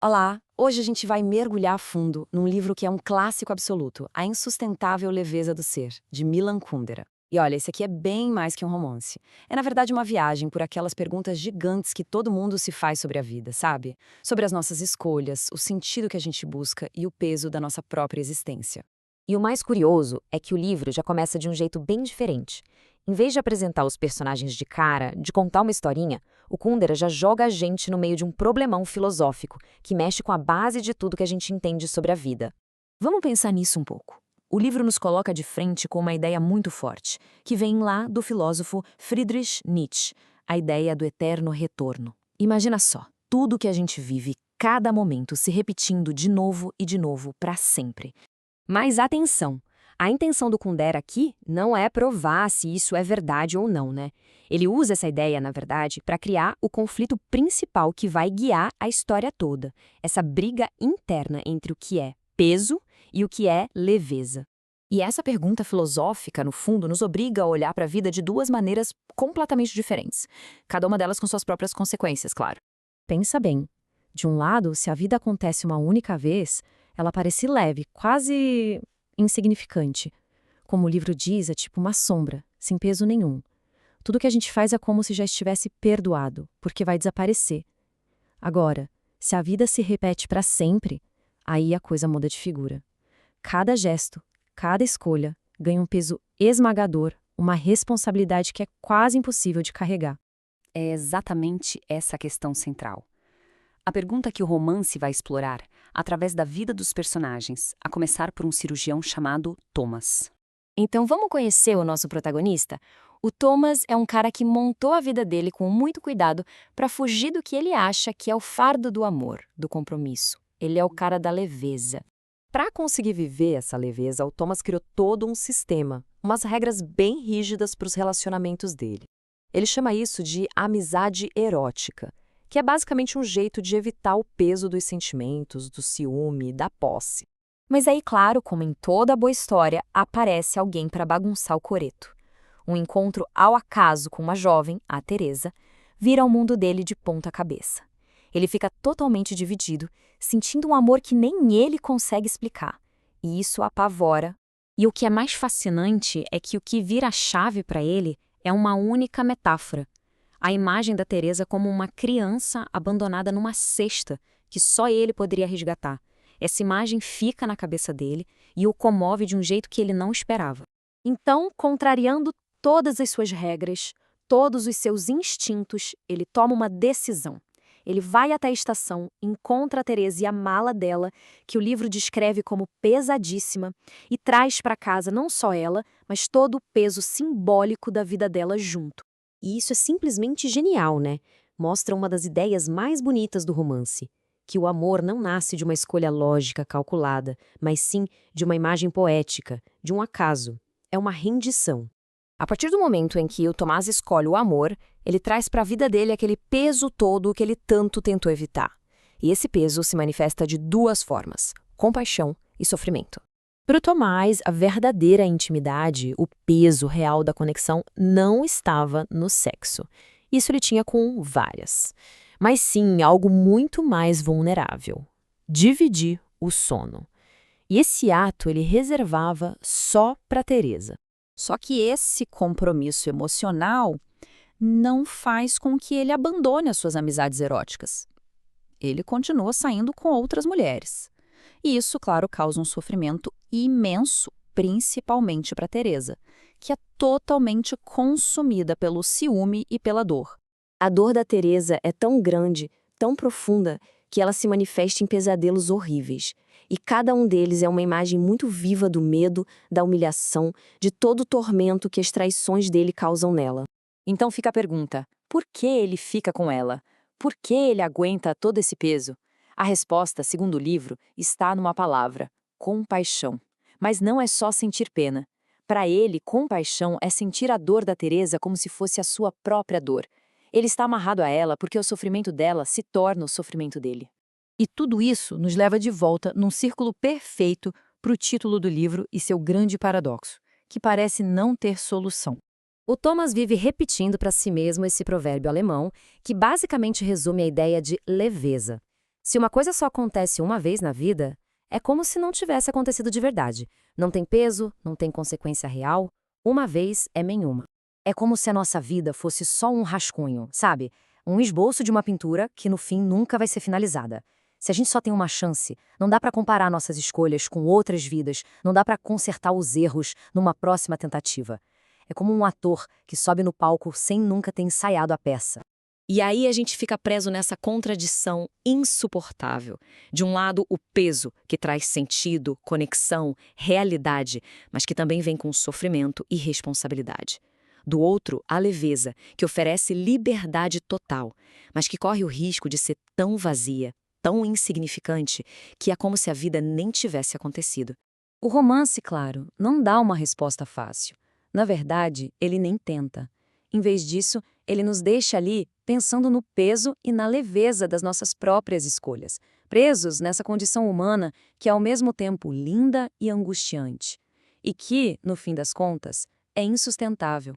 Olá! Hoje a gente vai mergulhar a fundo num livro que é um clássico absoluto, A Insustentável Leveza do Ser, de Milan Kundera. E olha, esse aqui é bem mais que um romance. É, na verdade, uma viagem por aquelas perguntas gigantes que todo mundo se faz sobre a vida, sabe? Sobre as nossas escolhas, o sentido que a gente busca e o peso da nossa própria existência. E o mais curioso é que o livro já começa de um jeito bem diferente. Em vez de apresentar os personagens de cara, de contar uma historinha, o Kundera já joga a gente no meio de um problemão filosófico que mexe com a base de tudo que a gente entende sobre a vida. Vamos pensar nisso um pouco. O livro nos coloca de frente com uma ideia muito forte, que vem lá do filósofo Friedrich Nietzsche, a ideia do eterno retorno. Imagina só, tudo que a gente vive, cada momento se repetindo de novo e de novo para sempre. Mas atenção! A intenção do Kundera aqui não é provar se isso é verdade ou não, né? Ele usa essa ideia, na verdade, para criar o conflito principal que vai guiar a história toda, essa briga interna entre o que é peso e o que é leveza. E essa pergunta filosófica, no fundo, nos obriga a olhar para a vida de duas maneiras completamente diferentes, cada uma delas com suas próprias consequências, claro. Pensa bem. De um lado, se a vida acontece uma única vez, ela parece leve, quase insignificante. Como o livro diz, é tipo uma sombra, sem peso nenhum. Tudo que a gente faz é como se já estivesse perdoado, porque vai desaparecer. Agora, se a vida se repete para sempre, aí a coisa muda de figura. Cada gesto, cada escolha ganha um peso esmagador, uma responsabilidade que é quase impossível de carregar. É exatamente essa a questão central. A pergunta que o romance vai explorar, através da vida dos personagens, a começar por um cirurgião chamado Thomas. Então vamos conhecer o nosso protagonista? O Thomas é um cara que montou a vida dele com muito cuidado para fugir do que ele acha que é o fardo do amor, do compromisso. Ele é o cara da leveza. Para conseguir viver essa leveza, o Thomas criou todo um sistema, umas regras bem rígidas para os relacionamentos dele. Ele chama isso de amizade erótica, que é basicamente um jeito de evitar o peso dos sentimentos, do ciúme, da posse. Mas aí, claro, como em toda boa história, aparece alguém para bagunçar o coreto. Um encontro ao acaso com uma jovem, a Teresa, vira o mundo dele de ponta cabeça. Ele fica totalmente dividido, sentindo um amor que nem ele consegue explicar. E isso apavora. E o que é mais fascinante é que o que vira a chave para ele é uma única metáfora. A imagem da Teresa como uma criança abandonada numa cesta que só ele poderia resgatar. Essa imagem fica na cabeça dele e o comove de um jeito que ele não esperava. Então, contrariando todas as suas regras, todos os seus instintos, ele toma uma decisão. Ele vai até a estação, encontra a Teresa e a mala dela, que o livro descreve como pesadíssima, e traz para casa não só ela, mas todo o peso simbólico da vida dela junto. E isso é simplesmente genial, né? Mostra uma das ideias mais bonitas do romance, que o amor não nasce de uma escolha lógica calculada, mas sim de uma imagem poética, de um acaso. É uma rendição. A partir do momento em que o Tomás escolhe o amor, ele traz para a vida dele aquele peso todo que ele tanto tentou evitar. E esse peso se manifesta de duas formas: compaixão e sofrimento. Para o Tomás, a verdadeira intimidade, o peso real da conexão, não estava no sexo. Isso ele tinha com várias. Mas sim algo muito mais vulnerável: dividir o sono. E esse ato ele reservava só para Teresa. Só que esse compromisso emocional não faz com que ele abandone as suas amizades eróticas. Ele continua saindo com outras mulheres. E isso, claro, causa um sofrimento imenso, principalmente para Teresa, que é totalmente consumida pelo ciúme e pela dor. A dor da Teresa é tão grande, tão profunda, que ela se manifesta em pesadelos horríveis. E cada um deles é uma imagem muito viva do medo, da humilhação, de todo o tormento que as traições dele causam nela. Então fica a pergunta: por que ele fica com ela? Por que ele aguenta todo esse peso? A resposta, segundo o livro, está numa palavra: compaixão. Mas não é só sentir pena. Para ele, compaixão é sentir a dor da Teresa como se fosse a sua própria dor. Ele está amarrado a ela porque o sofrimento dela se torna o sofrimento dele. E tudo isso nos leva de volta num círculo perfeito para o título do livro e seu grande paradoxo, que parece não ter solução. O Thomas vive repetindo para si mesmo esse provérbio alemão, que basicamente resume a ideia de leveza. Se uma coisa só acontece uma vez na vida, é como se não tivesse acontecido de verdade. Não tem peso, não tem consequência real. Uma vez é nenhuma. É como se a nossa vida fosse só um rascunho, sabe? Um esboço de uma pintura que no fim nunca vai ser finalizada. Se a gente só tem uma chance, não dá para comparar nossas escolhas com outras vidas, não dá para consertar os erros numa próxima tentativa. É como um ator que sobe no palco sem nunca ter ensaiado a peça. E aí a gente fica preso nessa contradição insuportável. De um lado, o peso, que traz sentido, conexão, realidade, mas que também vem com sofrimento e responsabilidade. Do outro, a leveza, que oferece liberdade total, mas que corre o risco de ser tão vazia, tão insignificante, que é como se a vida nem tivesse acontecido. O romance, claro, não dá uma resposta fácil. Na verdade, ele nem tenta. Em vez disso, ele nos deixa ali pensando no peso e na leveza das nossas próprias escolhas, presos nessa condição humana que é ao mesmo tempo linda e angustiante, e que, no fim das contas, é insustentável.